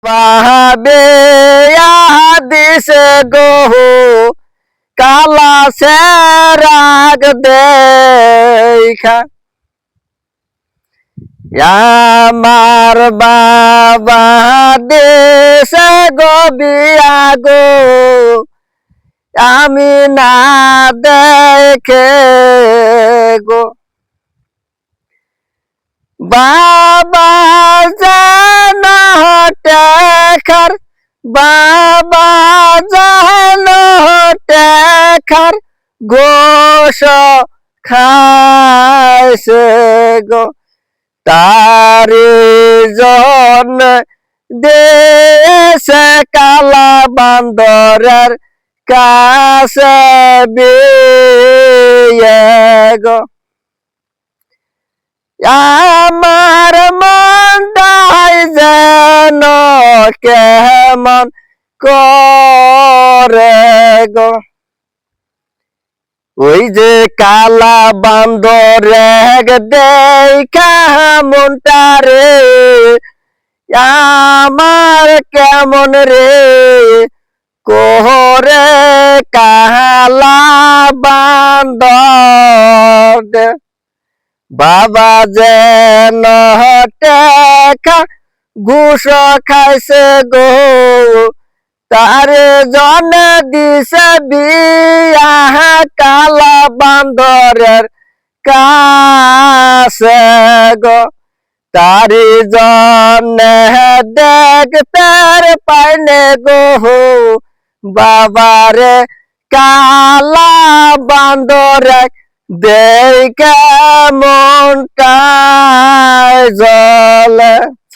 পাবে দিছে গো কালা সে রাগ দেখা আমার বাবা দেশে গো বিয়া গো আমি না দেখে গো বাবা জান টেখার বাবা জান টেখার গোশ খাইছে গো তারে জন দেশে কালা বান্দরের কাছে বিয়ে গো আমার মনটাই যেন কেমন করে গো ওই যে কালা বান্দরে দেখা মনটা রে আমার কেমন রে কোহরে কালা বান্দর বাবা যেন টেকা ঘুষ খাইছে গো তারে জন দিছে বিয়া কালা বান্দরের কাছে গো তারি জন দেখতে পাইনে গো বাবারে কালা বান্দরে দেখে মনটা জ্বলে